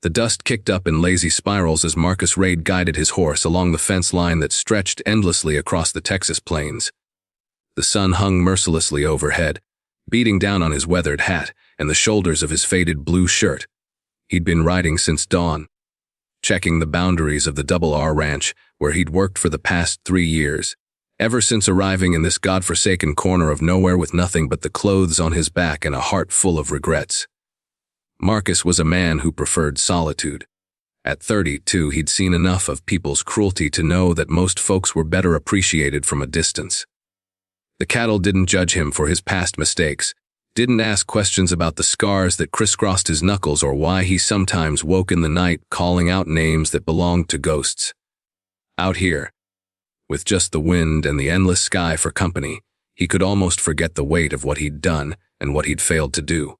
The dust kicked up in lazy spirals as Marcus Raid guided his horse along the fence line that stretched endlessly across the Texas plains. The sun hung mercilessly overhead, beating down on his weathered hat and the shoulders of his faded blue shirt. He'd been riding since dawn, checking the boundaries of the Double R Ranch where he'd worked for the past 3 years, ever since arriving in this godforsaken corner of nowhere with nothing but the clothes on his back and a heart full of regrets. Marcus was a man who preferred solitude. At 32, he'd seen enough of people's cruelty to know that most folks were better appreciated from a distance. The cattle didn't judge him for his past mistakes, didn't ask questions about the scars that crisscrossed his knuckles or why he sometimes woke in the night calling out names that belonged to ghosts. Out here, with just the wind and the endless sky for company, he could almost forget the weight of what he'd done and what he'd failed to do.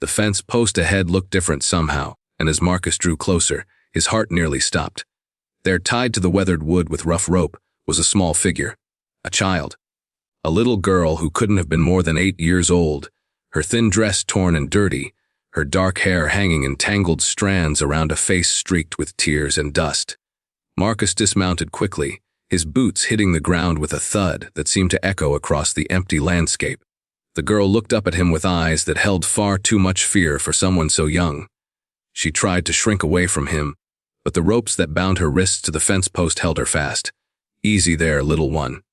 The fence post ahead looked different somehow, and as Marcus drew closer, his heart nearly stopped. There, tied to the weathered wood with rough rope, was a small figure, a child. A little girl who couldn't have been more than 8 years old, her thin dress torn and dirty, her dark hair hanging in tangled strands around a face streaked with tears and dust. Marcus dismounted quickly, his boots hitting the ground with a thud that seemed to echo across the empty landscape. The girl looked up at him with eyes that held far too much fear for someone so young. She tried to shrink away from him, but the ropes that bound her wrists to the fence post held her fast. "Easy there, little one,"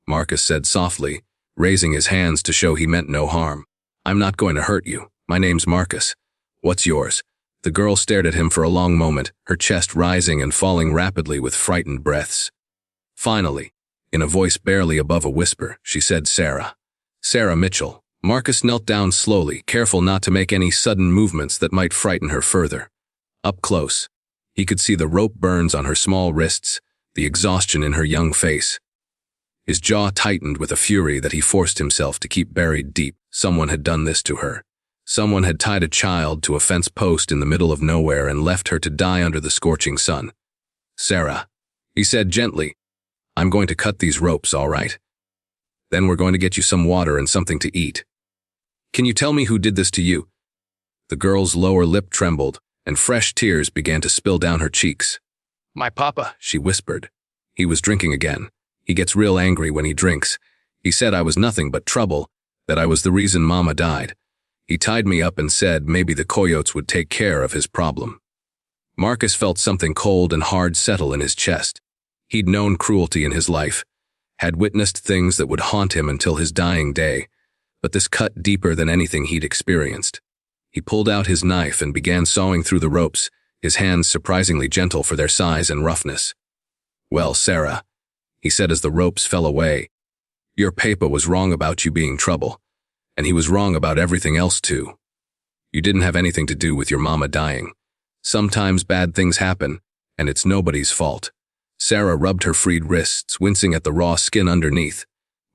Marcus said softly, raising his hands to show he meant no harm. "I'm not going to hurt you. My name's Marcus. What's yours?" The girl stared at him for a long moment, her chest rising and falling rapidly with frightened breaths. Finally, in a voice barely above a whisper, she said, "Sarah. Sarah Mitchell." Marcus knelt down slowly, careful not to make any sudden movements that might frighten her further. Up close, he could see the rope burns on her small wrists, the exhaustion in her young face. His jaw tightened with a fury that he forced himself to keep buried deep. Someone had done this to her. Someone had tied a child to a fence post in the middle of nowhere and left her to die under the scorching sun. "Sarah," he said gently, "I'm going to cut these ropes, all right? Then we're going to get you some water and something to eat. Can you tell me who did this to you?" The girl's lower lip trembled, and fresh tears began to spill down her cheeks. "My papa," she whispered. "He was drinking again. He gets real angry when he drinks. He said I was nothing but trouble, that I was the reason Mama died. He tied me up and said maybe the coyotes would take care of his problem." Marcus felt something cold and hard settle in his chest. He'd known cruelty in his life, had witnessed things that would haunt him until his dying day, but this cut deeper than anything he'd experienced. He pulled out his knife and began sawing through the ropes, his hands surprisingly gentle for their size and roughness. "Well, Sarah," he said as the ropes fell away, "your papa was wrong about you being trouble, and he was wrong about everything else too. You didn't have anything to do with your mama dying. Sometimes bad things happen, and it's nobody's fault." Sarah rubbed her freed wrists, wincing at the raw skin underneath.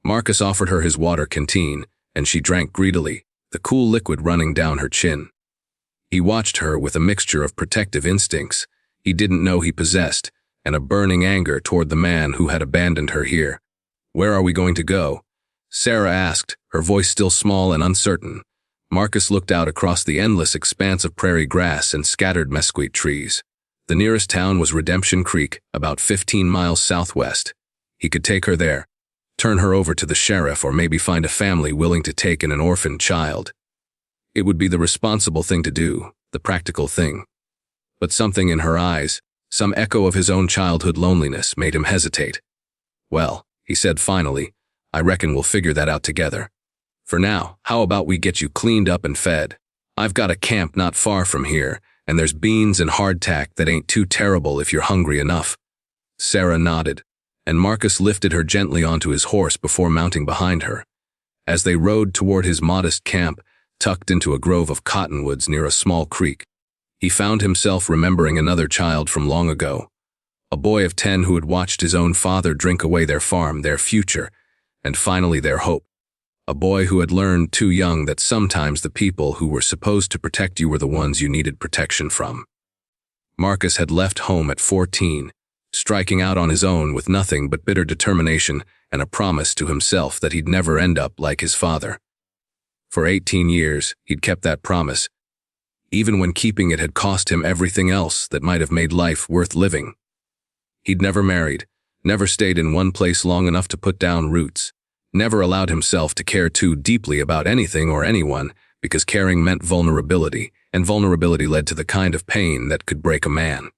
Marcus offered her his water canteen, and she drank greedily, the cool liquid running down her chin. He watched her with a mixture of protective instincts he didn't know he possessed, and a burning anger toward the man who had abandoned her here. "Where are we going to go?" Sarah asked, her voice still small and uncertain. Marcus looked out across the endless expanse of prairie grass and scattered mesquite trees. The nearest town was Redemption Creek, about 15 miles southwest. He could take her there, turn her over to the sheriff, or maybe find a family willing to take in an orphaned child. It would be the responsible thing to do, the practical thing. But something in her eyes, some echo of his own childhood loneliness, made him hesitate. "Well," he said finally, "I reckon we'll figure that out together. For now, how about we get you cleaned up and fed? I've got a camp not far from here, and there's beans and hardtack that ain't too terrible if you're hungry enough." Sarah nodded, and Marcus lifted her gently onto his horse before mounting behind her. As they rode toward his modest camp, tucked into a grove of cottonwoods near a small creek, he found himself remembering another child from long ago, a boy of 10 who had watched his own father drink away their farm, their future, and finally their hope. A boy who had learned too young that sometimes the people who were supposed to protect you were the ones you needed protection from. Marcus had left home at 14, striking out on his own with nothing but bitter determination and a promise to himself that he'd never end up like his father. For 18 years, he'd kept that promise, even when keeping it had cost him everything else that might have made life worth living. He'd never married, never stayed in one place long enough to put down roots, never allowed himself to care too deeply about anything or anyone, because caring meant vulnerability, and vulnerability led to the kind of pain that could break a man.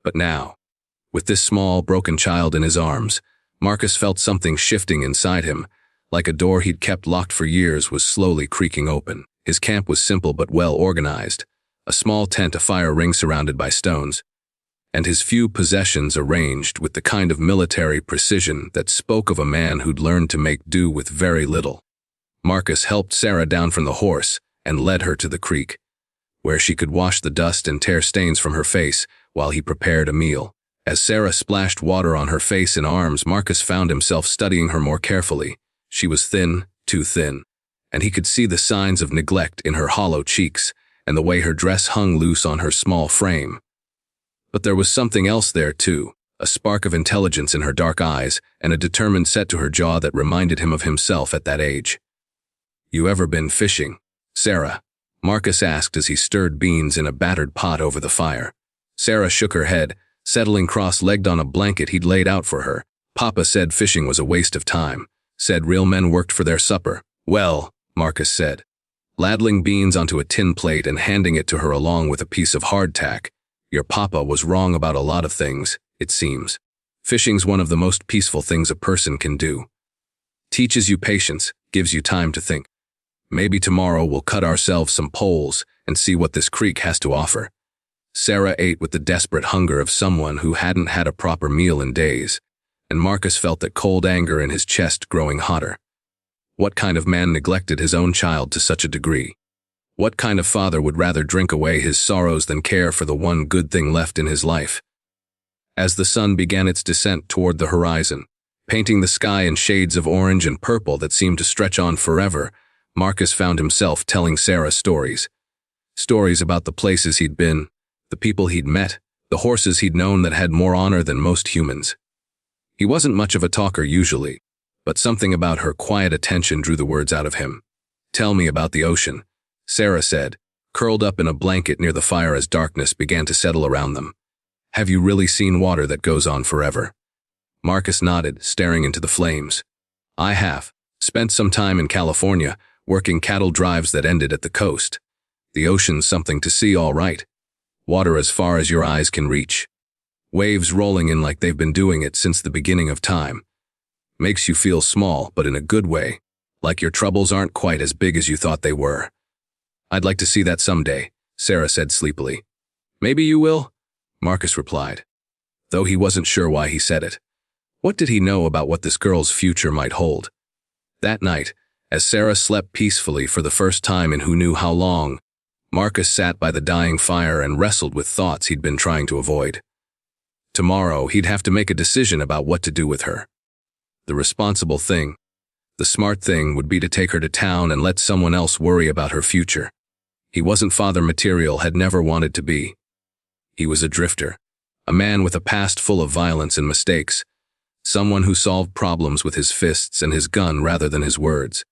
But now, with this small, broken child in his arms, Marcus felt something shifting inside him, like a door he'd kept locked for years was slowly creaking open. His camp was simple but well organized, a small tent, a fire ring surrounded by stones, and his few possessions arranged with the kind of military precision that spoke of a man who'd learned to make do with very little. Marcus helped Sarah down from the horse and led her to the creek, where she could wash the dust and tear stains from her face while he prepared a meal. As Sarah splashed water on her face and arms, Marcus found himself studying her more carefully. She was thin, too thin, and he could see the signs of neglect in her hollow cheeks and the way her dress hung loose on her small frame. But there was something else there too, a spark of intelligence in her dark eyes and a determined set to her jaw that reminded him of himself at that age. "You ever been fishing, Sarah?" Marcus asked as he stirred beans in a battered pot over the fire. Sarah shook her head, settling cross-legged on a blanket he'd laid out for her. "Papa said fishing was a waste of time. Said real men worked for their supper." "Well," Marcus said, ladling beans onto a tin plate and handing it to her along with a piece of hardtack, "your papa was wrong about a lot of things, it seems. Fishing's one of the most peaceful things a person can do. Teaches you patience, gives you time to think. Maybe tomorrow we'll cut ourselves some poles and see what this creek has to offer." Sarah ate with the desperate hunger of someone who hadn't had a proper meal in days, and Marcus felt that cold anger in his chest growing hotter. What kind of man neglected his own child to such a degree? What kind of father would rather drink away his sorrows than care for the one good thing left in his life? As the sun began its descent toward the horizon, painting the sky in shades of orange and purple that seemed to stretch on forever, Marcus found himself telling Sarah stories. Stories about the places he'd been, the people he'd met, the horses he'd known that had more honor than most humans. He wasn't much of a talker usually, but something about her quiet attention drew the words out of him. "Tell me about the ocean," Sarah said, curled up in a blanket near the fire as darkness began to settle around them. "Have you really seen water that goes on forever?" Marcus nodded, staring into the flames. "I have. Spent some time in California, working cattle drives that ended at the coast. The ocean's something to see, all right. Water as far as your eyes can reach. Waves rolling in like they've been doing it since the beginning of time. Makes you feel small, but in a good way, like your troubles aren't quite as big as you thought they were." "I'd like to see that someday," Sarah said sleepily. "Maybe you will," Marcus replied, though he wasn't sure why he said it. What did he know about what this girl's future might hold? That night, as Sarah slept peacefully for the first time in who knew how long, Marcus sat by the dying fire and wrestled with thoughts he'd been trying to avoid. Tomorrow, he'd have to make a decision about what to do with her. The responsible thing, the smart thing, would be to take her to town and let someone else worry about her future. He wasn't father material, had never wanted to be. He was a drifter, a man with a past full of violence and mistakes, someone who solved problems with his fists and his gun rather than his words.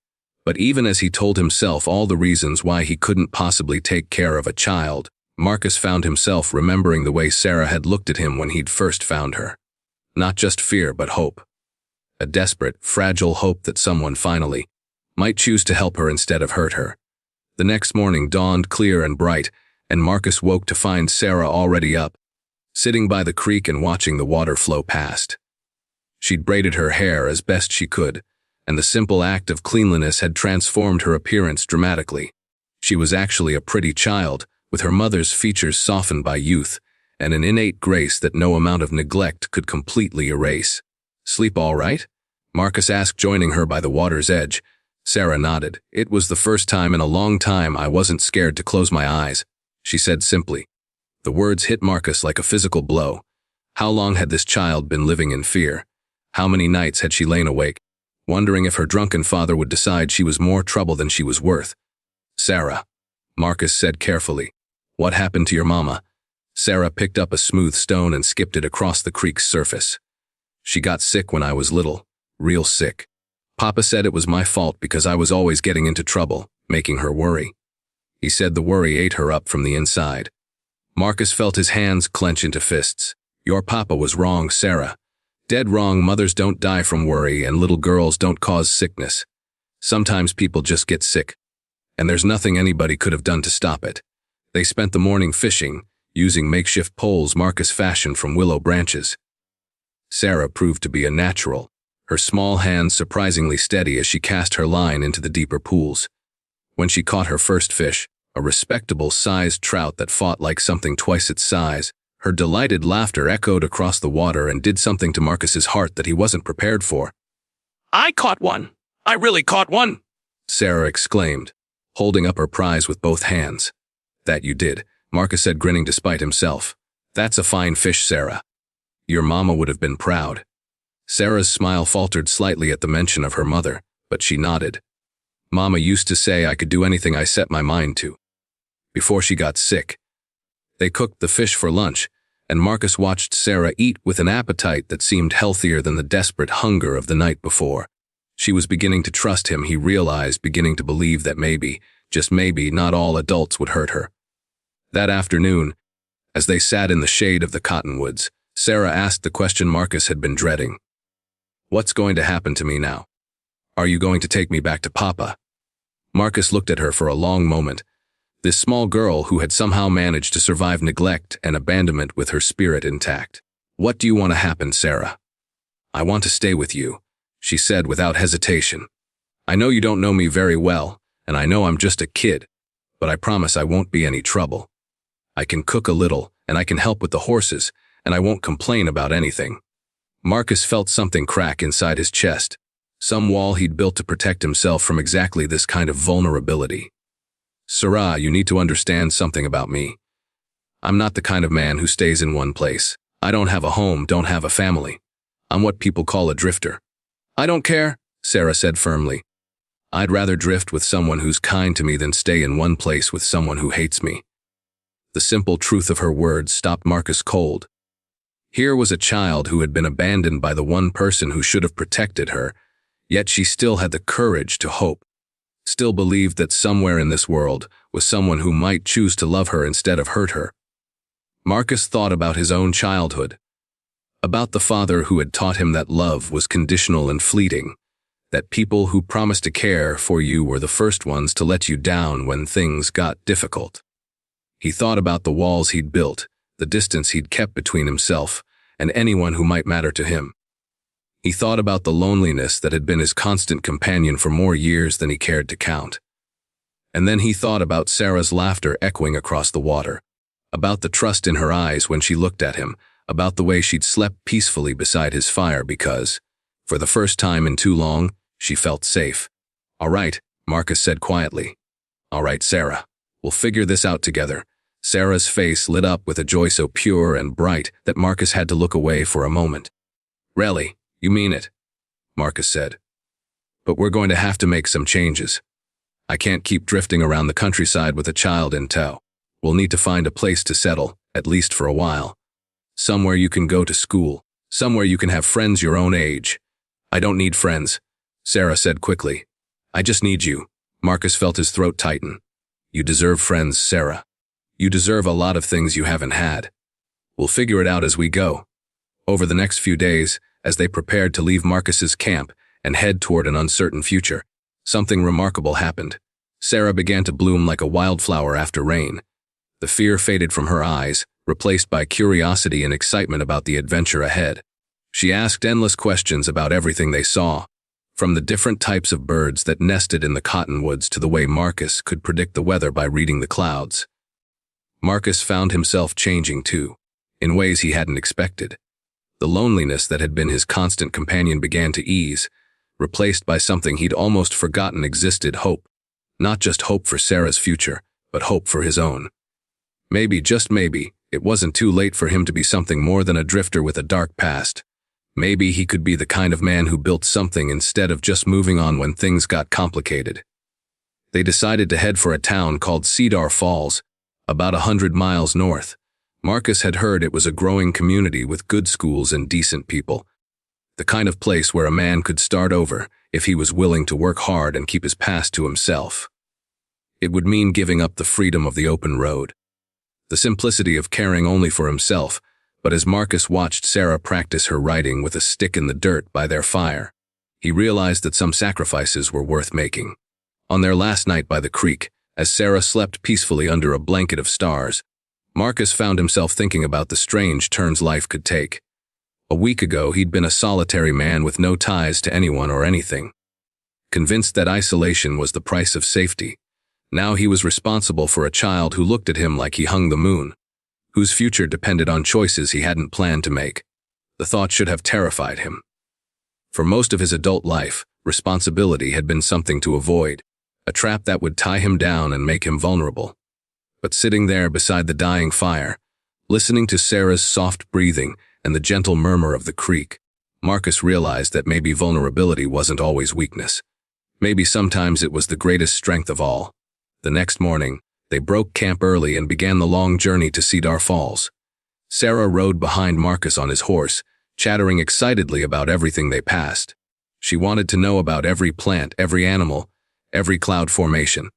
But even as he told himself all the reasons why he couldn't possibly take care of a child, Marcus found himself remembering the way Sarah had looked at him when he'd first found her. Not just fear, but hope. A desperate, fragile hope that someone finally might choose to help her instead of hurt her. The next morning dawned clear and bright, and Marcus woke to find Sarah already up, sitting by the creek and watching the water flow past. She'd braided her hair as best she could, and the simple act of cleanliness had transformed her appearance dramatically. She was actually a pretty child, with her mother's features softened by youth, and an innate grace that no amount of neglect could completely erase. "Sleep all right?" Marcus asked, joining her by the water's edge. Sarah nodded. "It was the first time in a long time I wasn't scared to close my eyes," she said simply. The words hit Marcus like a physical blow. How long had this child been living in fear? How many nights had she lain awake, wondering if her drunken father would decide she was more trouble than she was worth? "Sarah," Marcus said carefully, "what happened to your mama?" Sarah picked up a smooth stone and skipped it across the creek's surface. "She got sick when I was little, real sick. Papa said it was my fault because I was always getting into trouble, making her worry." he said. The worry ate her up from the inside. Marcus felt his hands clench into fists. Your papa was wrong, Sarah. Dead wrong. Mothers don't die from worry, and little girls don't cause sickness. Sometimes people just get sick, and there's nothing anybody could have done to stop it. They spent the morning fishing, using makeshift poles Marcus fashioned from willow branches. Sarah proved to be a natural, her small hands surprisingly steady as she cast her line into the deeper pools. When she caught her first fish, a respectable-sized trout that fought like something twice its size, her delighted laughter echoed across the water and did something to Marcus's heart that he wasn't prepared for. I caught one! I really caught one! Sarah exclaimed, holding up her prize with both hands. That you did, Marcus said, grinning despite himself. That's a fine fish, Sarah. Your mama would have been proud. Sarah's smile faltered slightly at the mention of her mother, but she nodded. Mama used to say I could do anything I set my mind to. Before she got sick. They cooked the fish for lunch, and Marcus watched Sarah eat with an appetite that seemed healthier than the desperate hunger of the night before. She was beginning to trust him, he realized, beginning to believe that maybe, just maybe, not all adults would hurt her. That afternoon, as they sat in the shade of the cottonwoods, Sarah asked the question Marcus had been dreading. What's going to happen to me now? Are you going to take me back to Papa? Marcus looked at her for a long moment. This small girl who had somehow managed to survive neglect and abandonment with her spirit intact. What do you want to happen, Sarah? I want to stay with you, she said without hesitation. I know you don't know me very well, and I know I'm just a kid, but I promise I won't be any trouble. I can cook a little, and I can help with the horses, and I won't complain about anything. Marcus felt something crack inside his chest, some wall he'd built to protect himself from exactly this kind of vulnerability. Sarah, you need to understand something about me. I'm not the kind of man who stays in one place. I don't have a home, don't have a family. I'm what people call a drifter. I don't care, Sarah said firmly. I'd rather drift with someone who's kind to me than stay in one place with someone who hates me. The simple truth of her words stopped Marcus cold. Here was a child who had been abandoned by the one person who should have protected her, yet she still had the courage to hope, still believed that somewhere in this world was someone who might choose to love her instead of hurt her. Marcus thought about his own childhood, about the father who had taught him that love was conditional and fleeting, that people who promised to care for you were the first ones to let you down when things got difficult. He thought about the walls he'd built, the distance he'd kept between himself and anyone who might matter to him. He thought about the loneliness that had been his constant companion for more years than he cared to count. And then he thought about Sarah's laughter echoing across the water, about the trust in her eyes when she looked at him, about the way she'd slept peacefully beside his fire because, for the first time in too long, she felt safe. All right, Marcus said quietly. All right, Sarah, we'll figure this out together. Sarah's face lit up with a joy so pure and bright that Marcus had to look away for a moment. Really? You mean it? Marcus said. But we're going to have to make some changes. I can't keep drifting around the countryside with a child in tow. We'll need to find a place to settle, at least for a while. Somewhere you can go to school, somewhere you can have friends your own age. I don't need friends, Sarah said quickly. I just need you. Marcus felt his throat tighten. You deserve friends, Sarah. You deserve a lot of things you haven't had. We'll figure it out as we go. Over the next few days, as they prepared to leave Marcus's camp and head toward an uncertain future, something remarkable happened. Sarah began to bloom like a wildflower after rain. The fear faded from her eyes, replaced by curiosity and excitement about the adventure ahead. She asked endless questions about everything they saw, from the different types of birds that nested in the cottonwoods to the way Marcus could predict the weather by reading the clouds. Marcus found himself changing too, in ways he hadn't expected. The loneliness that had been his constant companion began to ease, replaced by something he'd almost forgotten existed: hope. Not just hope for Sarah's future, but hope for his own. Maybe, just maybe, it wasn't too late for him to be something more than a drifter with a dark past. Maybe he could be the kind of man who built something instead of just moving on when things got complicated. They decided to head for a town called Cedar Falls, about 100 miles north. Marcus had heard it was a growing community with good schools and decent people. The kind of place where a man could start over if he was willing to work hard and keep his past to himself. It would mean giving up the freedom of the open road, the simplicity of caring only for himself. But as Marcus watched Sarah practice her writing with a stick in the dirt by their fire, he realized that some sacrifices were worth making. On their last night by the creek, as Sarah slept peacefully under a blanket of stars, Marcus found himself thinking about the strange turns life could take. A week ago, he'd been a solitary man with no ties to anyone or anything. Convinced that isolation was the price of safety, now he was responsible for a child who looked at him like he hung the moon, whose future depended on choices he hadn't planned to make. The thought should have terrified him. For most of his adult life, responsibility had been something to avoid, a trap that would tie him down and make him vulnerable. But sitting there beside the dying fire, listening to Sarah's soft breathing and the gentle murmur of the creek, Marcus realized that maybe vulnerability wasn't always weakness. Maybe sometimes it was the greatest strength of all. The next morning, they broke camp early and began the long journey to Cedar Falls. Sarah rode behind Marcus on his horse, chattering excitedly about everything they passed. She wanted to know about every plant, every animal, every cloud formation.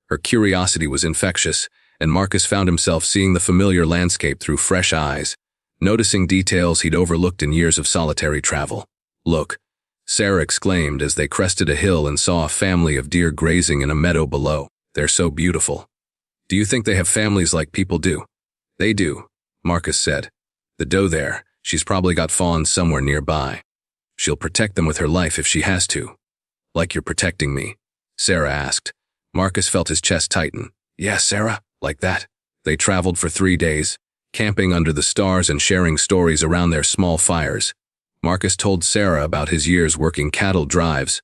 Her curiosity was infectious, and Marcus found himself seeing the familiar landscape through fresh eyes, noticing details he'd overlooked in years of solitary travel. "Look," Sarah exclaimed as they crested a hill and saw a family of deer grazing in a meadow below. "They're so beautiful. Do you think they have families like people do?" "They do," Marcus said. "The doe there, she's probably got fawns somewhere nearby. She'll protect them with her life if she has to." "Like you're protecting me?" Sarah asked. Marcus felt his chest tighten. "Yeah, Sarah, like that." They traveled for 3 days, camping under the stars and sharing stories around their small fires. Marcus told Sarah about his years working cattle drives,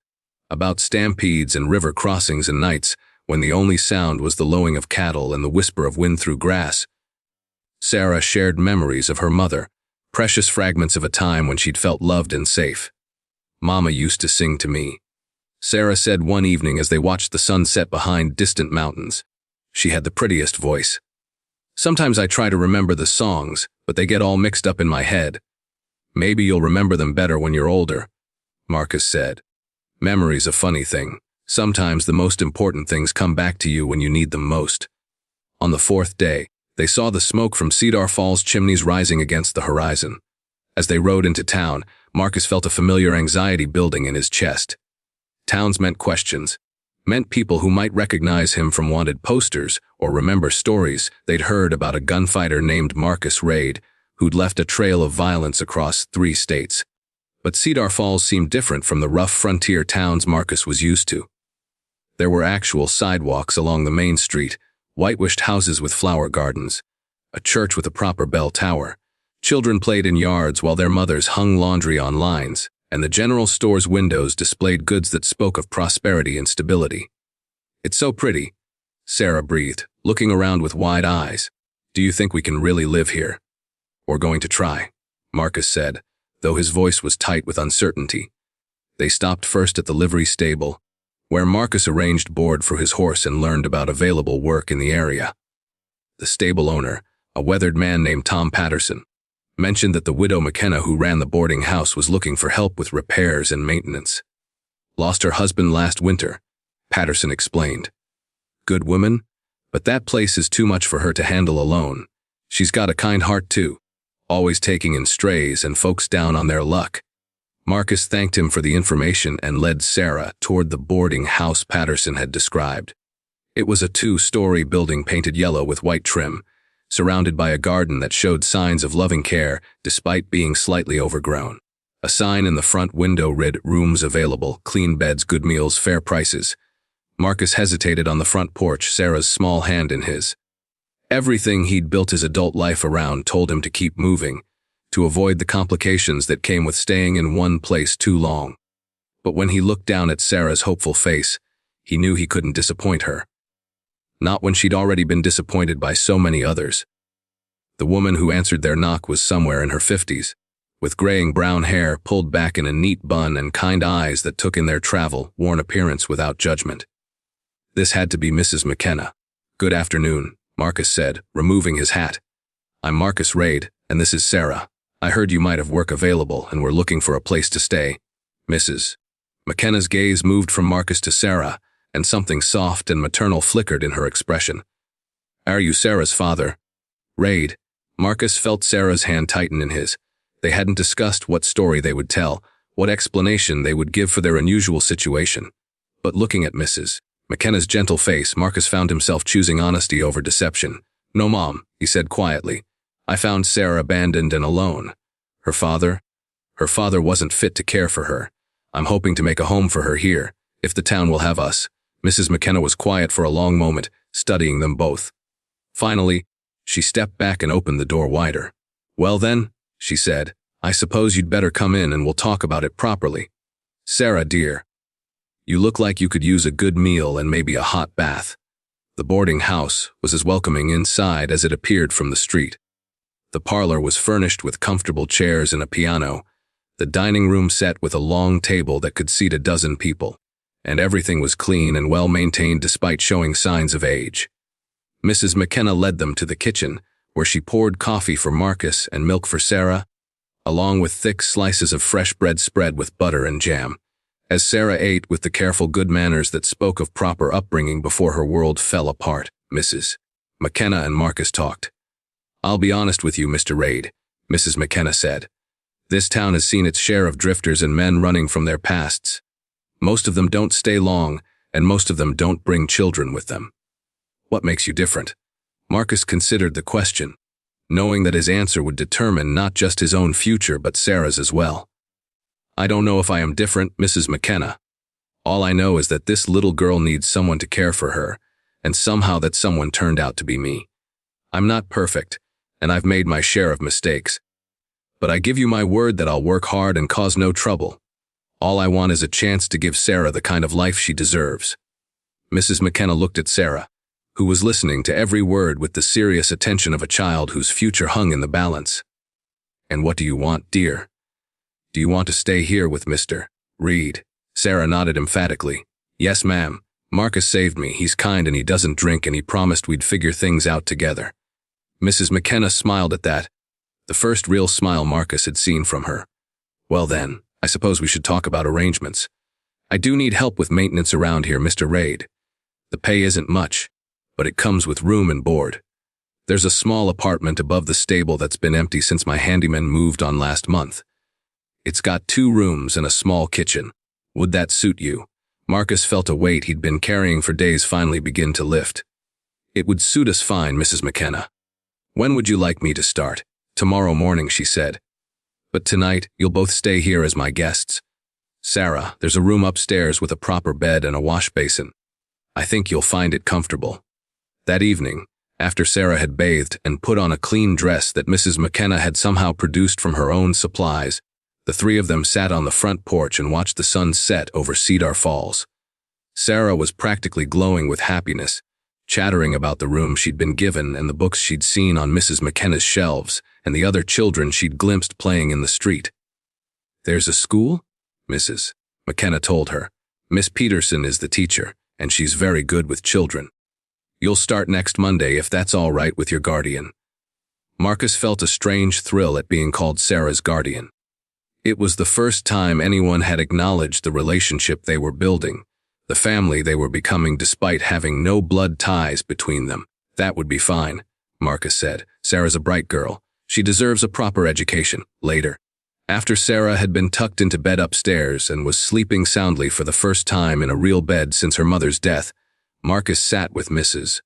about stampedes and river crossings and nights when the only sound was the lowing of cattle and the whisper of wind through grass. Sarah shared memories of her mother, precious fragments of a time when she'd felt loved and safe. "Mama used to sing to me," Sarah said one evening as they watched the sun set behind distant mountains. "She had the prettiest voice. Sometimes I try to remember the songs, but they get all mixed up in my head." "Maybe you'll remember them better when you're older," Marcus said. "Memory's a funny thing. Sometimes the most important things come back to you when you need them most." On the 4th day, they saw the smoke from Cedar Falls chimneys rising against the horizon. As they rode into town, Marcus felt a familiar anxiety building in his chest. Towns meant questions, meant people who might recognize him from wanted posters or remember stories they'd heard about a gunfighter named Marcus Raid who'd left a trail of violence across 3 states. But Cedar Falls seemed different from the rough frontier towns Marcus was used to. There were actual sidewalks along the main street, whitewashed houses with flower gardens, a church with a proper bell tower. Children played in yards while their mothers hung laundry on lines, and the general store's windows displayed goods that spoke of prosperity and stability. "It's so pretty," Sarah breathed, looking around with wide eyes. "Do you think we can really live here?" "We're going to try," Marcus said, though his voice was tight with uncertainty. They stopped first at the livery stable, where Marcus arranged board for his horse and learned about available work in the area. The stable owner, a weathered man named Tom Patterson, mentioned that the widow McKenna who ran the boarding house was looking for help with repairs and maintenance. "Lost her husband last winter," Patterson explained. "Good woman, but that place is too much for her to handle alone. She's got a kind heart too, always taking in strays and folks down on their luck." Marcus thanked him for the information and led Sarah toward the boarding house Patterson had described. It was a 2-story building painted yellow with white trim, surrounded by a garden that showed signs of loving care despite being slightly overgrown. A sign in the front window read, "Rooms available, clean beds, good meals, fair prices." Marcus hesitated on the front porch, Sarah's small hand in his. Everything he'd built his adult life around told him to keep moving, to avoid the complications that came with staying in one place too long. But when he looked down at Sarah's hopeful face, he knew he couldn't disappoint her. Not when she'd already been disappointed by so many others. The woman who answered their knock was somewhere in her 50s, with graying brown hair pulled back in a neat bun and kind eyes that took in their travel-worn appearance without judgment. This had to be Mrs. McKenna. "Good afternoon," Marcus said, removing his hat. "I'm Marcus Raid, and this is Sarah. I heard you might have work available and were looking for a place to stay." Mrs. McKenna's gaze moved from Marcus to Sarah, and something soft and maternal flickered in her expression. "Are you Sarah's father?" "Raid." Marcus felt Sarah's hand tighten in his. They hadn't discussed what story they would tell, what explanation they would give for their unusual situation. But looking at Mrs. McKenna's gentle face, Marcus found himself choosing honesty over deception. "No, Mom," he said quietly. "I found Sarah abandoned and alone. Her father? Her father wasn't fit to care for her. I'm hoping to make a home for her here, if the town will have us." Mrs. McKenna was quiet for a long moment, studying them both. Finally, she stepped back and opened the door wider. "Well then," she said, "I suppose you'd better come in and we'll talk about it properly. Sarah, dear, you look like you could use a good meal and maybe a hot bath." The boarding house was as welcoming inside as it appeared from the street. The parlor was furnished with comfortable chairs and a piano, the dining room set with a long table that could seat a dozen people, and everything was clean and well maintained despite showing signs of age. Mrs. McKenna led them to the kitchen, where she poured coffee for Marcus and milk for Sarah, along with thick slices of fresh bread spread with butter and jam. As Sarah ate with the careful good manners that spoke of proper upbringing before her world fell apart, Mrs. McKenna and Marcus talked. "I'll be honest with you, Mr. Raid," Mrs. McKenna said. "This town has seen its share of drifters and men running from their pasts. Most of them don't stay long, and most of them don't bring children with them. What makes you different?" Marcus considered the question, knowing that his answer would determine not just his own future but Sarah's as well. "I don't know if I am different, Mrs. McKenna. All I know is that this little girl needs someone to care for her, and somehow that someone turned out to be me. I'm not perfect, and I've made my share of mistakes. But I give you my word that I'll work hard and cause no trouble. All I want is a chance to give Sarah the kind of life she deserves." Mrs. McKenna looked at Sarah, who was listening to every word with the serious attention of a child whose future hung in the balance. "And what do you want, dear? Do you want to stay here with Mr. Reed?" Sarah nodded emphatically. "Yes, ma'am. Marcus saved me. He's kind and he doesn't drink and he promised we'd figure things out together." Mrs. McKenna smiled at that, the first real smile Marcus had seen from her. "Well then, I suppose we should talk about arrangements. I do need help with maintenance around here, Mr. Raid. The pay isn't much, but it comes with room and board. There's a small apartment above the stable that's been empty since my handyman moved on last month. It's got 2 rooms and a small kitchen. Would that suit you?" Marcus felt a weight he'd been carrying for days finally begin to lift. "It would suit us fine, Mrs. McKenna. When would you like me to start?" "Tomorrow morning," she said. "But tonight, you'll both stay here as my guests. Sarah, there's a room upstairs with a proper bed and a wash basin. I think you'll find it comfortable." That evening, after Sarah had bathed and put on a clean dress that Mrs. McKenna had somehow produced from her own supplies, the 3 of them sat on the front porch and watched the sun set over Cedar Falls. Sarah was practically glowing with happiness, chattering about the room she'd been given and the books she'd seen on Mrs. McKenna's shelves and the other children she'd glimpsed playing in the street. "There's a school?" Mrs. McKenna told her. "Miss Peterson is the teacher, and she's very good with children. You'll start next Monday if that's all right with your guardian." Marcus felt a strange thrill at being called Sarah's guardian. It was the first time anyone had acknowledged the relationship they were building, the family they were becoming despite having no blood ties between them. "That would be fine," Marcus said. "Sarah's a bright girl. She deserves a proper education." Later, after Sarah had been tucked into bed upstairs and was sleeping soundly for the first time in a real bed since her mother's death, Marcus sat with Mrs.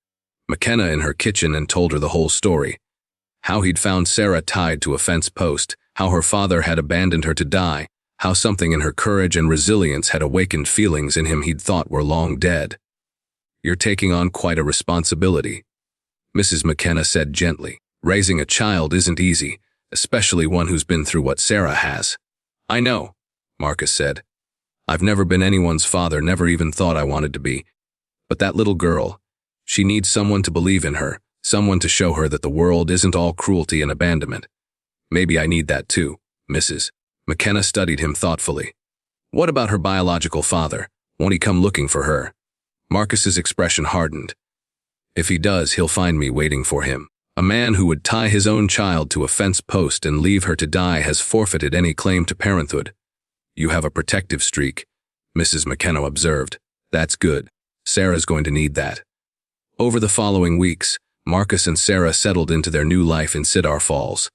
McKenna in her kitchen and told her the whole story. How he'd found Sarah tied to a fence post, how her father had abandoned her to die, how something in her courage and resilience had awakened feelings in him he'd thought were long dead. "You're taking on quite a responsibility," Mrs. McKenna said gently. "Raising a child isn't easy, especially one who's been through what Sarah has." "I know," Marcus said. "I've never been anyone's father, never even thought I wanted to be. But that little girl, she needs someone to believe in her, someone to show her that the world isn't all cruelty and abandonment. Maybe I need that too." Mrs. McKenna studied him thoughtfully. "What about her biological father? Won't he come looking for her?" Marcus's expression hardened. "If he does, he'll find me waiting for him. A man who would tie his own child to a fence post and leave her to die has forfeited any claim to parenthood." "You have a protective streak," Mrs. McKenna observed. "That's good." Sarah's going to need that. Over the following weeks, Marcus and Sarah settled into their new life in Cedar Falls.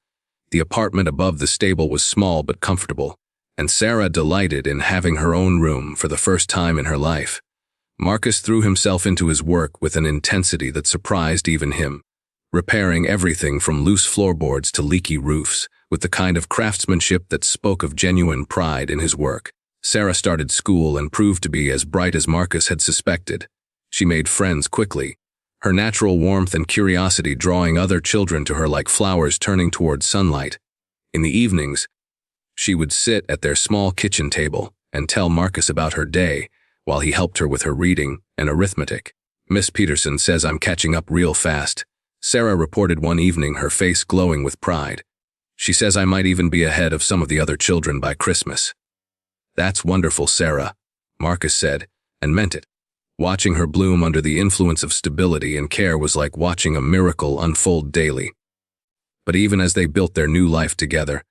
The apartment above the stable was small but comfortable, and Sarah delighted in having her own room for the first time in her life. Marcus threw himself into his work with an intensity that surprised even him, repairing everything from loose floorboards to leaky roofs, with the kind of craftsmanship that spoke of genuine pride in his work. Sarah started school and proved to be as bright as Marcus had suspected. She made friends quickly, her natural warmth and curiosity drawing other children to her like flowers turning toward sunlight. In the evenings, she would sit at their small kitchen table and tell Marcus about her day while he helped her with her reading and arithmetic. "Miss Peterson says I'm catching up real fast," Sarah reported one evening, her face glowing with pride. "She says I might even be ahead of some of the other children by Christmas." "That's wonderful, Sarah," Marcus said, and meant it. Watching her bloom under the influence of stability and care was like watching a miracle unfold daily. But even as they built their new life together,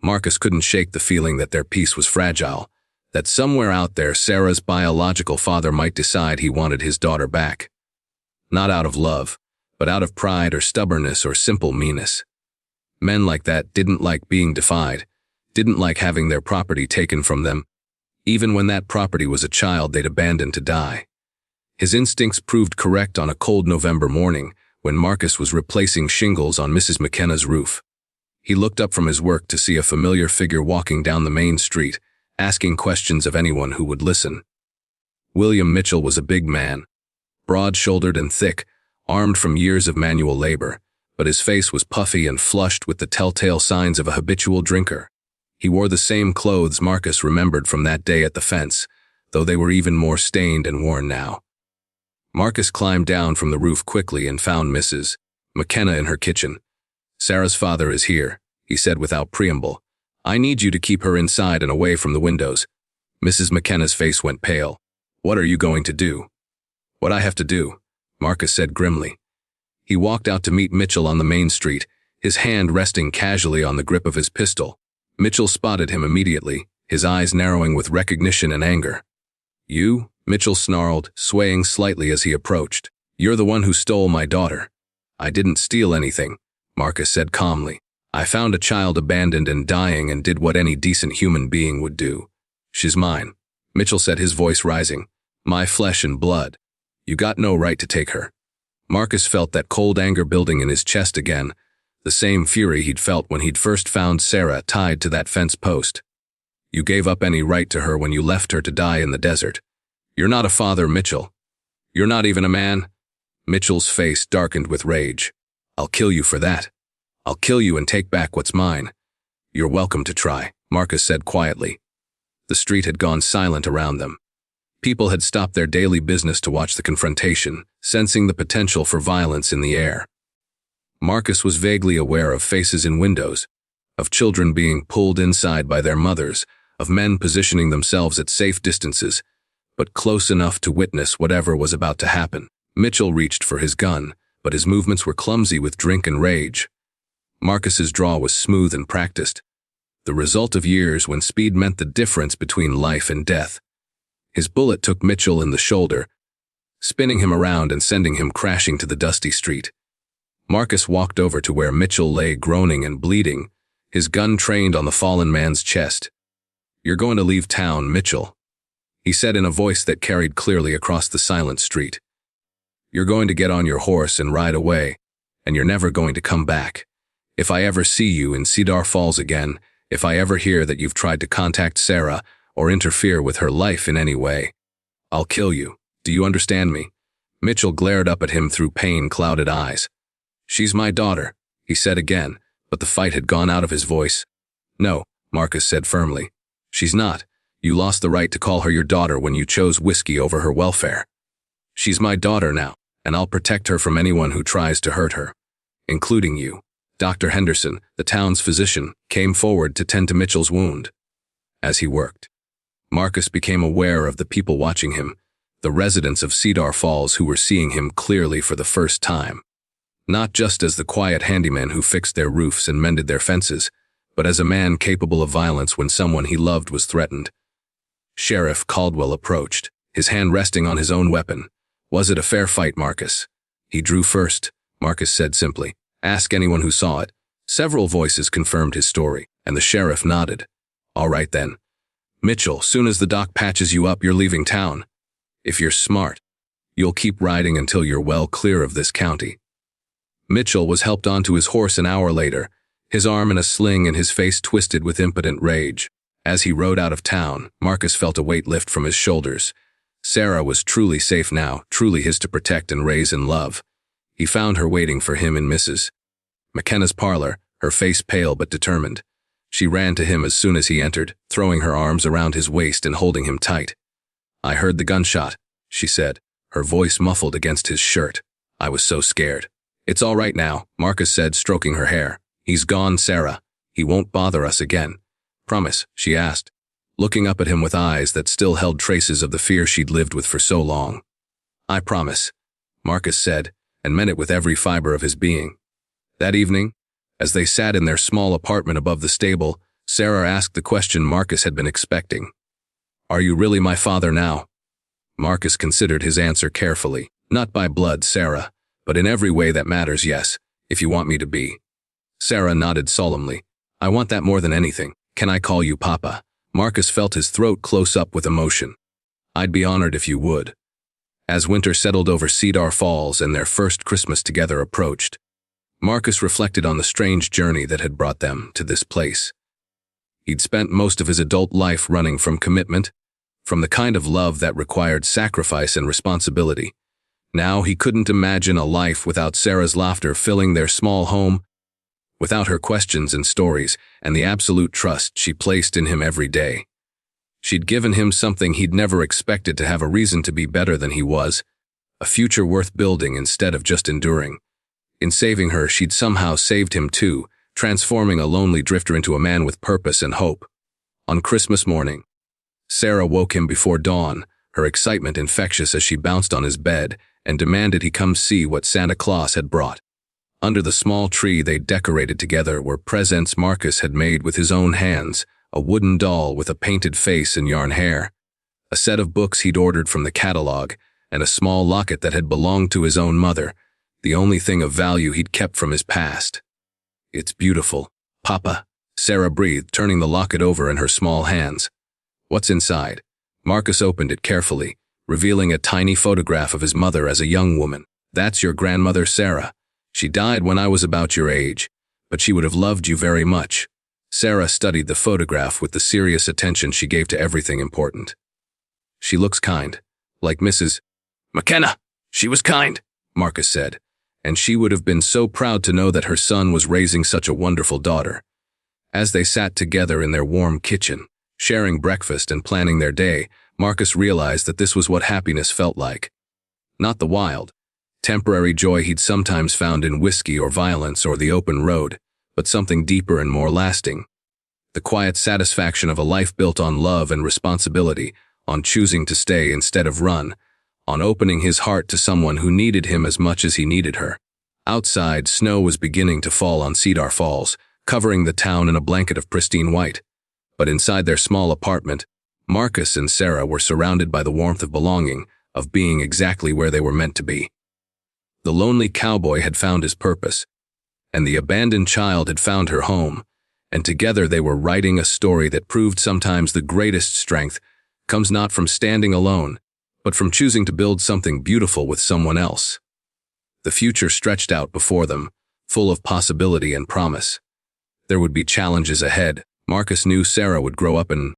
Marcus couldn't shake the feeling that their peace was fragile, that somewhere out there Sarah's biological father might decide he wanted his daughter back. Not out of love, but out of pride or stubbornness or simple meanness. Men like that didn't like being defied, didn't like having their property taken from them, even when that property was a child they'd abandoned to die. His instincts proved correct on a cold November morning when Marcus was replacing shingles on Mrs. McKenna's roof. He looked up from his work to see a familiar figure walking down the main street, asking questions of anyone who would listen. William Mitchell was a big man, broad-shouldered and thick, armed from years of manual labor, but his face was puffy and flushed with the telltale signs of a habitual drinker. He wore the same clothes Marcus remembered from that day at the fence, though they were even more stained and worn now. Marcus climbed down from the roof quickly and found Mrs. McKenna in her kitchen. "Sarah's father is here," he said without preamble. "I need you to keep her inside and away from the windows." Mrs. McKenna's face went pale. "What are you going to do?" "What I have to do," Marcus said grimly. He walked out to meet Mitchell on the main street, his hand resting casually on the grip of his pistol. Mitchell spotted him immediately, his eyes narrowing with recognition and anger. "You?" Mitchell snarled, swaying slightly as he approached. "You're the one who stole my daughter." "I didn't steal anything," Marcus said calmly. "I found a child abandoned and dying and did what any decent human being would do. She's mine," Mitchell said, his voice rising. "My flesh and blood. You got no right to take her." Marcus felt that cold anger building in his chest again, the same fury he'd felt when he'd first found Sarah tied to that fence post. "You gave up any right to her when you left her to die in the desert. You're not a father, Mitchell. You're not even a man." Mitchell's face darkened with rage. "I'll kill you for that. I'll kill you and take back what's mine." "You're welcome to try," Marcus said quietly. The street had gone silent around them. People had stopped their daily business to watch the confrontation, sensing the potential for violence in the air. Marcus was vaguely aware of faces in windows, of children being pulled inside by their mothers, of men positioning themselves at safe distances, but close enough to witness whatever was about to happen. Mitchell reached for his gun, but his movements were clumsy with drink and rage. Marcus's draw was smooth and practiced, the result of years when speed meant the difference between life and death. His bullet took Mitchell in the shoulder, spinning him around and sending him crashing to the dusty street. Marcus walked over to where Mitchell lay groaning and bleeding, his gun trained on the fallen man's chest. "You're going to leave town, Mitchell," he said in a voice that carried clearly across the silent street. "You're going to get on your horse and ride away, and you're never going to come back. If I ever see you in Cedar Falls again, if I ever hear that you've tried to contact Sarah or interfere with her life in any way, I'll kill you. Do you understand me?" Mitchell glared up at him through pain-clouded eyes. "She's my daughter," he said again, but the fight had gone out of his voice. "No," Marcus said firmly. "She's not. You lost the right to call her your daughter when you chose whiskey over her welfare. She's my daughter now, and I'll protect her from anyone who tries to hurt her, including you." Dr. Henderson, the town's physician, came forward to tend to Mitchell's wound. As he worked, Marcus became aware of the people watching him, the residents of Cedar Falls who were seeing him clearly for the first time. Not just as the quiet handyman who fixed their roofs and mended their fences, but as a man capable of violence when someone he loved was threatened. Sheriff Caldwell approached, his hand resting on his own weapon. Was it a fair fight, Marcus? He drew first, Marcus said simply. Ask anyone who saw it. Several voices confirmed his story, and the sheriff nodded. All right then. Mitchell, soon as the doc patches you up, you're leaving town. If you're smart, you'll keep riding until you're well clear of this county. Mitchell was helped onto his horse an hour later, his arm in a sling and his face twisted with impotent rage. As he rode out of town, Marcus felt a weight lift from his shoulders. Sarah was truly safe now, truly his to protect and raise in love. He found her waiting for him in Mrs. McKenna's parlor, her face pale but determined. She ran to him as soon as he entered, throwing her arms around his waist and holding him tight. I heard the gunshot, she said, her voice muffled against his shirt. I was so scared. It's all right now, Marcus said, stroking her hair. He's gone, Sarah. He won't bother us again. Promise, she asked, looking up at him with eyes that still held traces of the fear she'd lived with for so long. I promise, Marcus said, and meant it with every fiber of his being. That evening, as they sat in their small apartment above the stable, Sarah asked the question Marcus had been expecting. Are you really my father now? Marcus considered his answer carefully. Not by blood, Sarah, but in every way that matters, yes, if you want me to be. Sarah nodded solemnly. I want that more than anything. Can I call you Papa? Marcus felt his throat close up with emotion. I'd be honored if you would. As winter settled over Cedar Falls and their first Christmas together approached, Marcus reflected on the strange journey that had brought them to this place. He'd spent most of his adult life running from commitment, from the kind of love that required sacrifice and responsibility. Now he couldn't imagine a life without Sarah's laughter filling their small home, without her questions and stories, and the absolute trust she placed in him every day. She'd given him something he'd never expected to have a reason to be better than he was, a future worth building instead of just enduring. In saving her, she'd somehow saved him too, transforming a lonely drifter into a man with purpose and hope. On Christmas morning, Sarah woke him before dawn, her excitement infectious as she bounced on his bed and demanded he come see what Santa Claus had brought. Under the small tree they'd decorated together were presents Marcus had made with his own hands, a wooden doll with a painted face and yarn hair, a set of books he'd ordered from the catalog, and a small locket that had belonged to his own mother, the only thing of value he'd kept from his past. It's beautiful, Papa, Sarah breathed, turning the locket over in her small hands. What's inside? Marcus opened it carefully, revealing a tiny photograph of his mother as a young woman. That's your grandmother, Sarah. She died when I was about your age, but she would have loved you very much. Sarah studied the photograph with the serious attention she gave to everything important. She looks kind, like Mrs. McKenna. She was kind, Marcus said, and she would have been so proud to know that her son was raising such a wonderful daughter. As they sat together in their warm kitchen, sharing breakfast and planning their day, Marcus realized that this was what happiness felt like. Not the wild, temporary joy he'd sometimes found in whiskey or violence or the open road, but something deeper and more lasting. The quiet satisfaction of a life built on love and responsibility, on choosing to stay instead of run, on opening his heart to someone who needed him as much as he needed her. Outside, snow was beginning to fall on Cedar Falls, covering the town in a blanket of pristine white. But inside their small apartment, Marcus and Sarah were surrounded by the warmth of belonging, of being exactly where they were meant to be. The lonely cowboy had found his purpose, and the abandoned child had found her home, and together they were writing a story that proved sometimes the greatest strength comes not from standing alone, but from choosing to build something beautiful with someone else. The future stretched out before them, full of possibility and promise. There would be challenges ahead. Marcus knew Sarah would grow up and